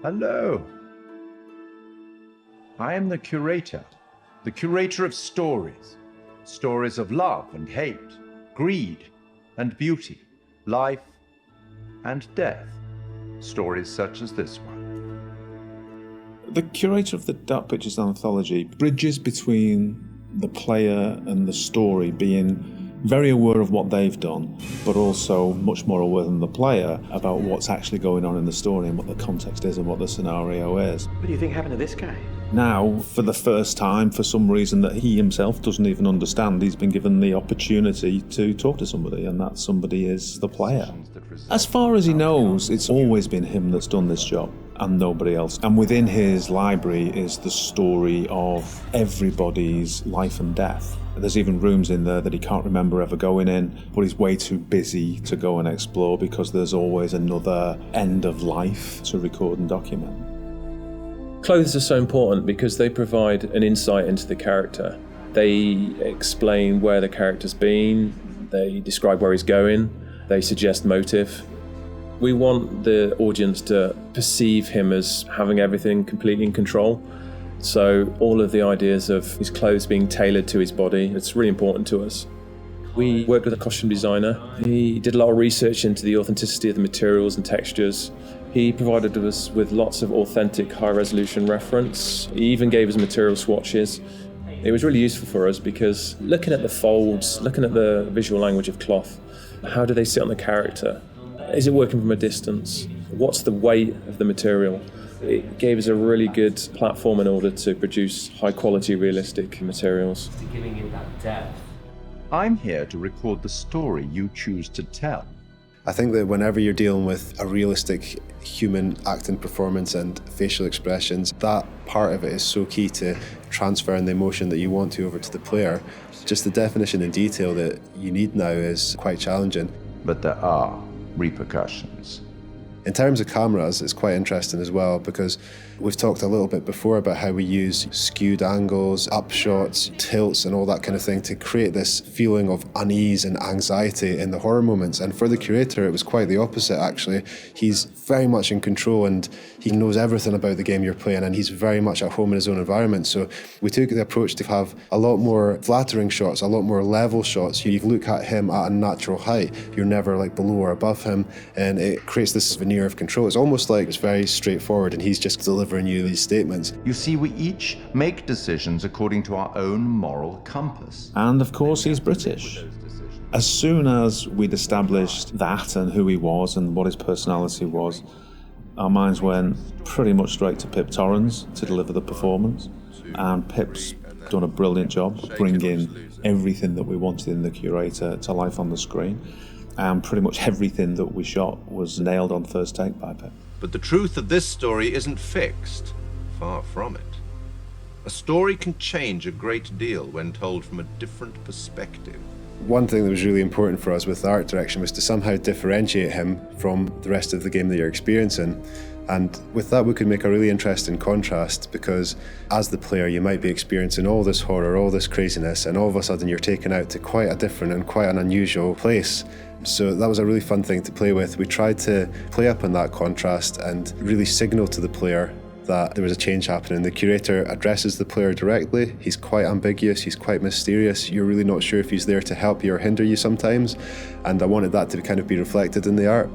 Hello. I am the curator of stories. Stories of love and hate, greed and beauty, life and death. Stories such as this one. The curator of the Dark Pictures Anthology bridges between the player and the story, being very aware of what they've done, but also much more aware than the player about what's actually going on in the story and what the context is and what the scenario is. What do you think happened to this guy? Now, for the first time, for some reason that he himself doesn't even understand, he's been given the opportunity to talk to somebody, and that somebody is the player. As far as he knows, it's always been him that's done this job and nobody else. And within his library is the story of everybody's life and death. There's even rooms in there that he can't remember ever going in, but he's way too busy to go and explore because there's always another end of life to record and document. Clothes are so important because they provide an insight into the character. They explain where the character's been, they describe where he's going, they suggest motive. We want the audience to perceive him as having everything completely in control. So all of the ideas of his clothes being tailored to his body, it's really important to us. We worked with a costume designer. He did a lot of research into the authenticity of the materials and textures. He provided us with lots of authentic high-resolution reference. He even gave us material swatches. It was really useful for us because looking at the folds, looking at the visual language of cloth, how do they sit on the character? Is it working from a distance? What's the weight of the material? It gave us a really good platform in order to produce high-quality, realistic materials. Giving it that depth. I'm here to record the story you choose to tell. I think that whenever you're dealing with a realistic human acting performance and facial expressions, that part of it is so key to transferring the emotion that you want to over to the player. Just the definition and detail that you need now is quite challenging. But there are repercussions. In terms of cameras, it's quite interesting as well because we've talked a little bit before about how we use skewed angles, upshots, tilts and all that kind of thing to create this feeling of unease and anxiety in the horror moments. And for the curator, it was quite the opposite actually. He's very much in control and he knows everything about the game you're playing and he's very much at home in his own environment. So we took the approach to have a lot more flattering shots, a lot more level shots. You look at him at a natural height. You're never like below or above him and it creates this veneer of control. It's almost like it's very straightforward and he's just delivering you these statements. You see, we each make decisions according to our own moral compass. And of course he's British. As soon as we'd established that and who he was and what his personality was, our minds went pretty much straight to Pip Torrens to deliver the performance. And Pip's done a brilliant job bringing everything that we wanted in the curator to life on the screen. And pretty much everything that we shot was nailed on first take by Pip. But the truth of this story isn't fixed. Far from it. A story can change a great deal when told from a different perspective. One thing that was really important for us with the art direction was to somehow differentiate him from the rest of the game that you're experiencing. And with that, we could make a really interesting contrast because as the player, you might be experiencing all this horror, all this craziness, and all of a sudden you're taken out to quite a different and quite an unusual place. So that was a really fun thing to play with. We tried to play up on that contrast and really signal to the player that there was a change happening. The curator addresses the player directly. He's quite ambiguous, he's quite mysterious. You're really not sure if he's there to help you or hinder you sometimes. And I wanted that to kind of be reflected in the art.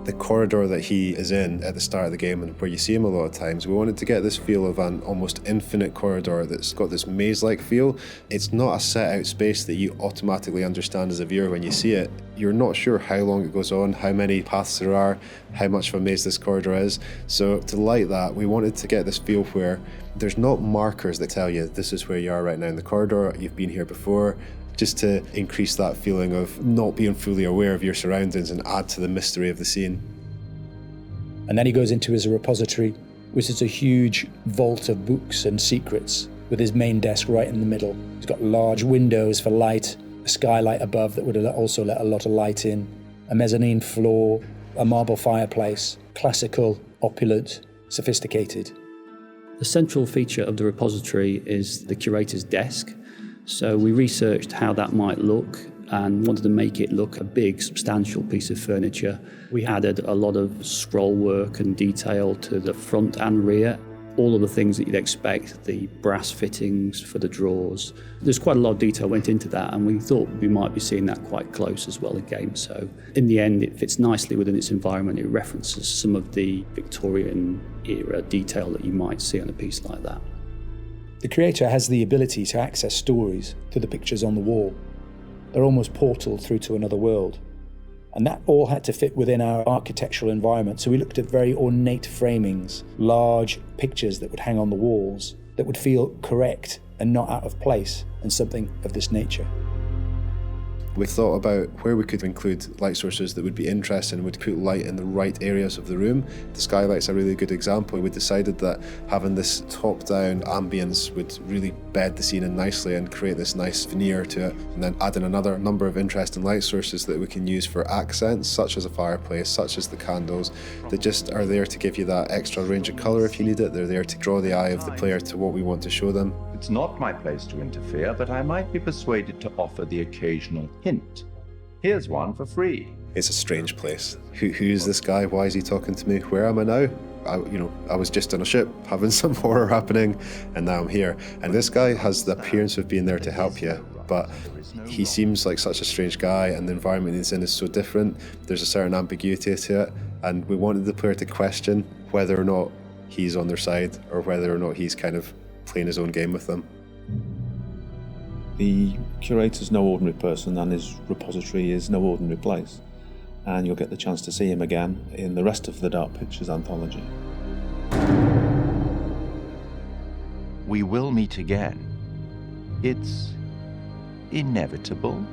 The corridor that he is in at the start of the game and where you see him a lot of times, we wanted to get this feel of an almost infinite corridor that's got this maze-like feel. It's not a set-out space that you automatically understand as a viewer when you see it. You're not sure how long it goes on, how many paths there are, how much of a maze this corridor is. So to light that, we wanted to get this feel where there's not markers that tell you this is where you are right now in the corridor, you've been here before, just to increase that feeling of not being fully aware of your surroundings and add to the mystery of the scene. And then he goes into his repository, which is a huge vault of books and secrets with his main desk right in the middle. He's got large windows for light, a skylight above that would also let a lot of light in, a mezzanine floor, a marble fireplace, classical, opulent, sophisticated. The central feature of the repository is the curator's desk. So we researched how that might look and wanted to make it look a big, substantial piece of furniture. We added a lot of scroll work and detail to the front and rear. All of the things that you'd expect, the brass fittings for the drawers. There's quite a lot of detail went into that, and we thought we might be seeing that quite close as well again. So in the end, it fits nicely within its environment. It references some of the Victorian era detail that you might see on a piece like that. The creator has the ability to access stories through the pictures on the wall. They're almost portaled through to another world. And that all had to fit within our architectural environment. So we looked at very ornate framings, large pictures that would hang on the walls that would feel correct and not out of place in something of this nature. We thought about where we could include light sources that would be interesting, would put light in the right areas of the room. The skylight's a really good example. We decided that having this top-down ambience would really bed the scene in nicely and create this nice veneer to it. And then adding another number of interesting light sources that we can use for accents, such as a fireplace, such as the candles, that just are there to give you that extra range of colour if you need it. They're there to draw the eye of the player to what we want to show them. It's not my place to interfere, but I might be persuaded to offer the occasional hint. Here's one for free. It's a strange place. Who is this guy? Why is he talking to me? Where am I now? I was just on a ship having some horror happening, and now I'm here. And this guy has the appearance of being there to help you, but he seems like such a strange guy, and the environment he's in is so different. There's a certain ambiguity to it, and we wanted the player to question whether or not he's on their side or whether or not he's kind of playing his own game with them. The curator's no ordinary person, and his repository is no ordinary place. And you'll get the chance to see him again in the rest of the Dark Pictures Anthology. We will meet again. It's inevitable.